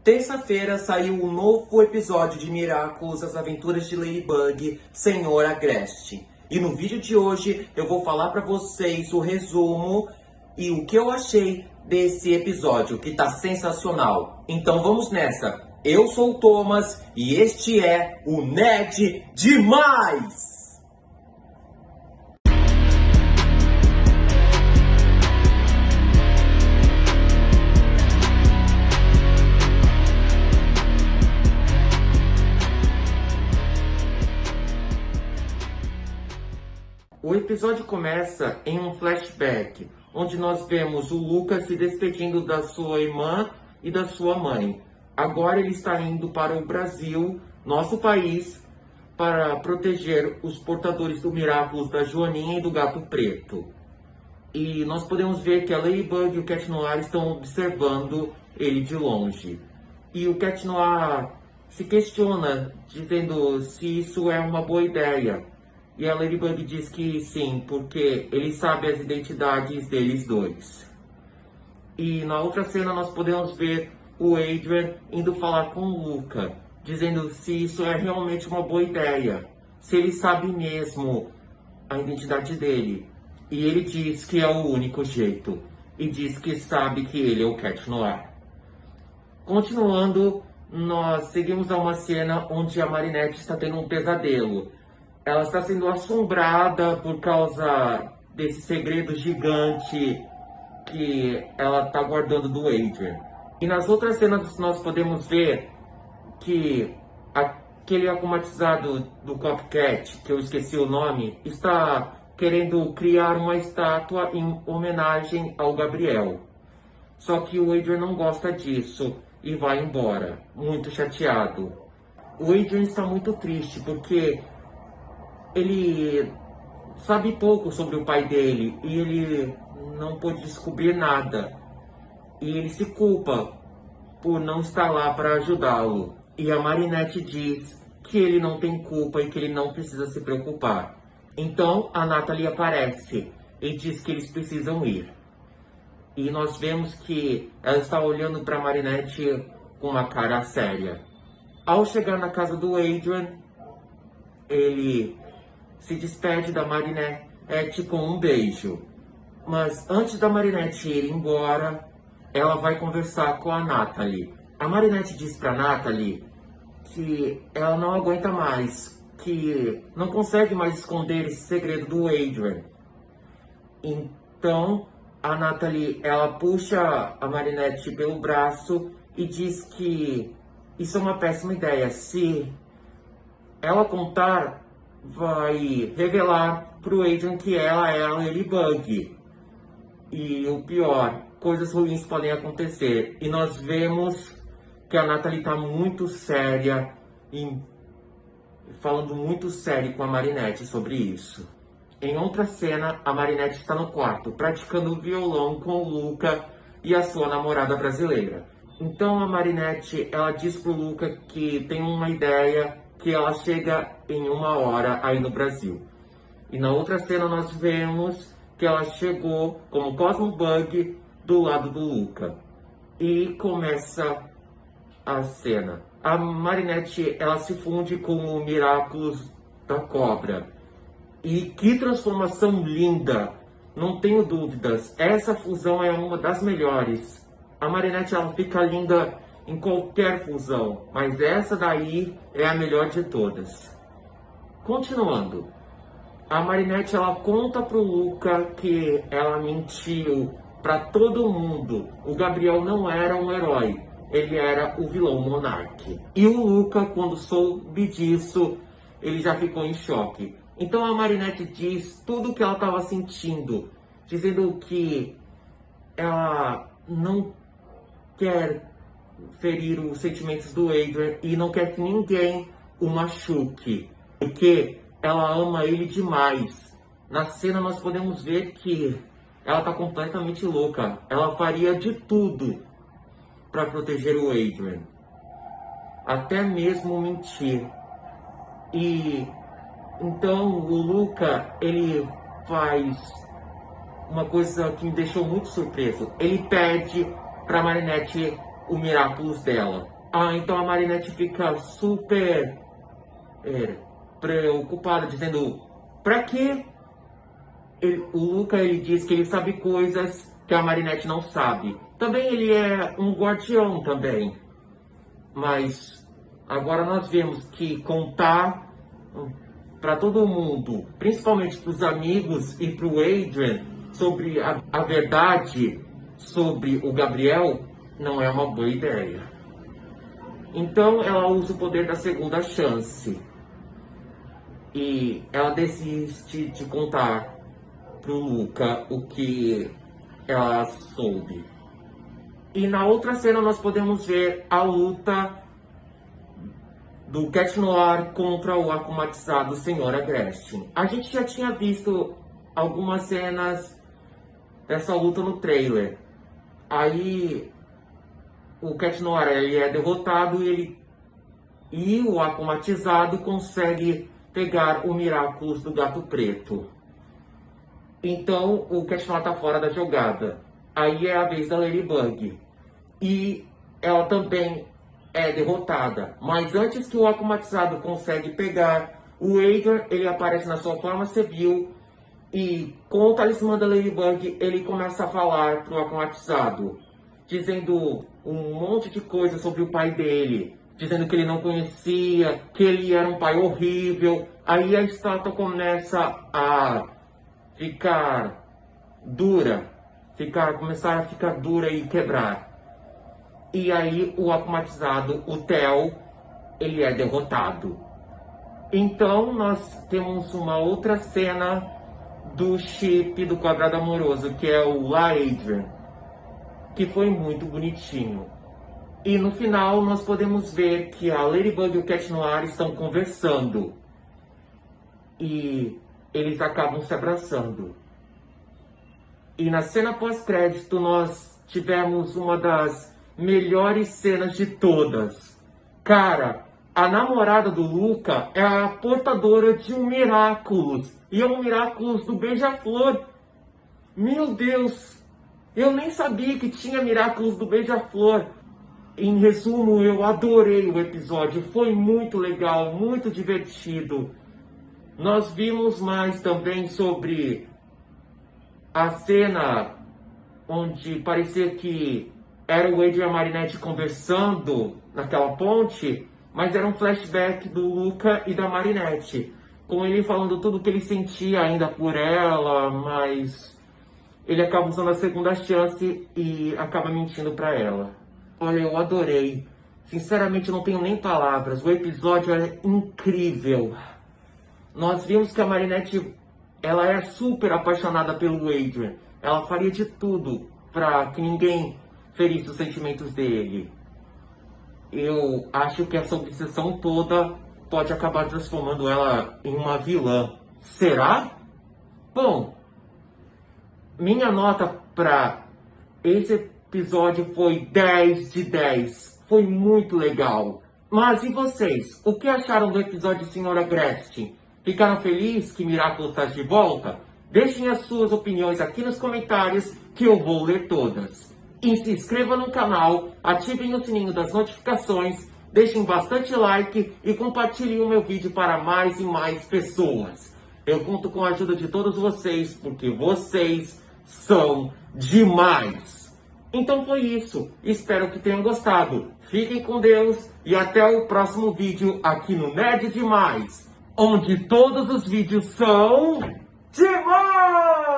Terça-feira saiu um novo episódio de Miraculous, as aventuras de Ladybug, Senhor Agreste. E no vídeo de hoje eu vou falar para vocês o resumo e o que eu achei desse episódio, que tá sensacional. Então vamos nessa. Eu sou o Thomas e este é o Nerd Demais! O episódio começa em um flashback, onde nós vemos o Lucas se despedindo da sua irmã e da sua mãe. Agora ele está indo para o Brasil, nosso país, para proteger os portadores do Miraculous da Joaninha e do Gato Preto. E nós podemos ver que a Ladybug e o Cat Noir estão observando ele de longe. E o Cat Noir se questiona, dizendo se isso é uma boa ideia. E a Ladybug diz que sim, porque ele sabe as identidades deles dois. E na outra cena nós podemos ver o Adrian indo falar com o Luca, dizendo se isso é realmente uma boa ideia, se ele sabe mesmo a identidade dele. E ele diz que é o único jeito, e diz que sabe que ele é o Cat Noir. Continuando, nós seguimos a uma cena onde a Marinette está tendo um pesadelo. Ela está sendo assombrada por causa desse segredo gigante que ela está guardando do Adrian. E nas outras cenas nós podemos ver que aquele acomatizado do Copycat, que eu esqueci o nome, está querendo criar uma estátua em homenagem ao Gabriel. Só que o Adrian não gosta disso e vai embora, muito chateado. O Adrian está muito triste porque ele sabe pouco sobre o pai dele e ele não pôde descobrir nada. E ele se culpa por não estar lá para ajudá-lo. E a Marinette diz que ele não tem culpa e que ele não precisa se preocupar. Então a Natalie aparece e diz que eles precisam ir. E nós vemos que ela está olhando para a Marinette com uma cara séria. Ao chegar na casa do Adrian, ele se despede da Marinette com um beijo. Mas antes da Marinette ir embora, ela vai conversar com a Natalie. A Marinette diz para Natalie que ela não aguenta mais, que não consegue mais esconder esse segredo do Adrian. Então a Natalie, ela puxa a Marinette pelo braço e diz que isso é uma péssima ideia. Se ela contar, vai revelar pro Adrian que ela é a Ladybug. E o pior, coisas ruins podem acontecer. E nós vemos que a Natalie está muito séria e falando muito sério com a Marinette sobre isso. Em outra cena, a Marinette está no quarto, praticando violão com o Luca e a sua namorada brasileira. Então a Marinette, ela diz pro Luca que tem uma ideia, que ela chega em 1 hora aí no Brasil. E na outra cena nós vemos que ela chegou como Cosmo Bug do lado do Luca. E começa a cena. A Marinette, ela se funde com o Miraculous da Cobra. E que transformação linda! Não tenho dúvidas, essa fusão é uma das melhores. A Marinette, ela fica linda em qualquer fusão, mas essa daí é a melhor de todas. Continuando, a Marinette, ela conta pro Luca que ela mentiu para todo mundo. O Gabriel não era um herói, ele era o vilão Monark. E o Luca, quando soube disso, ele já ficou em choque. Então a Marinette diz tudo o que ela estava sentindo, dizendo que ela não quer ferir os sentimentos do Adrian e não quer que ninguém o machuque, porque ela ama ele demais. Na cena nós podemos ver que ela está completamente louca. Ela faria de tudo para proteger o Adrian, até mesmo mentir. E então o Luca, ele faz uma coisa que me deixou muito surpreso. Ele pede para Marinette o Miraculous dela. Então a Marinette fica super preocupada, dizendo, pra quê? O Luca, ele diz que ele sabe coisas que a Marinette não sabe. Também ele é um guardião também. Mas agora nós vemos que contar para todo mundo, principalmente para os amigos e para o Adrian, sobre a verdade sobre o Gabriel, não é uma boa ideia. Então ela usa o poder da segunda chance. E ela desiste de contar pro Luca o que ela soube. E na outra cena nós podemos ver a luta do Cat Noir contra o akumatizado Sr. Agreste. A gente já tinha visto algumas cenas dessa luta no trailer. Aí o Cat Noir, ele é derrotado e o akumatizado consegue pegar o Miraculous do Gato Preto. Então o Cat Noir tá fora da jogada. Aí é a vez da Ladybug. E ela também é derrotada. Mas antes que o akumatizado consegue pegar o Adrian, ele aparece na sua forma civil. E com o talismã da Ladybug, ele começa a falar pro akumatizado, dizendo um monte de coisa sobre o pai dele. Dizendo que ele não conhecia, que ele era um pai horrível. Aí a estátua começa a ficar dura. Começar a ficar dura e quebrar. E aí o akumatizado, o Theo, ele é derrotado. Então nós temos uma outra cena do chip do quadrado amoroso, que é o Adrian, que foi muito bonitinho. E no final nós podemos ver que a Ladybug e o Cat Noir estão conversando. E eles acabam se abraçando. E na cena pós-crédito nós tivemos uma das melhores cenas de todas. Cara, a namorada do Luca é a portadora de um Miraculous. E é um Miraculous do Beija-Flor. Meu Deus! Eu nem sabia que tinha Miraculous do Beija-Flor. Em resumo, eu adorei o episódio. Foi muito legal, muito divertido. Nós vimos mais também sobre a cena onde parecia que era o Adrian e a Marinette conversando naquela ponte, mas era um flashback do Luca e da Marinette, com ele falando tudo o que ele sentia ainda por ela, mas ele acaba usando a segunda chance e acaba mentindo pra ela. Olha, eu adorei. Sinceramente, eu não tenho nem palavras. O episódio é incrível. Nós vimos que a Marinette, ela é super apaixonada pelo Adrian. Ela faria de tudo pra que ninguém ferisse os sentimentos dele. Eu acho que essa obsessão toda pode acabar transformando ela em uma vilã. Será? Bom, minha nota para esse episódio foi 10 de 10. Foi muito legal. Mas e vocês? O que acharam do episódio Sr. Agreste? Ficaram felizes que Miraculous está de volta? Deixem as suas opiniões aqui nos comentários que eu vou ler todas. E se inscreva no canal, ativem o sininho das notificações, deixem bastante like e compartilhem o meu vídeo para mais e mais pessoas. Eu conto com a ajuda de todos vocês, porque vocês são demais. Então foi isso. Espero que tenham gostado. Fiquem com Deus e até o próximo vídeo aqui no Nerd Demais, onde todos os vídeos são demais!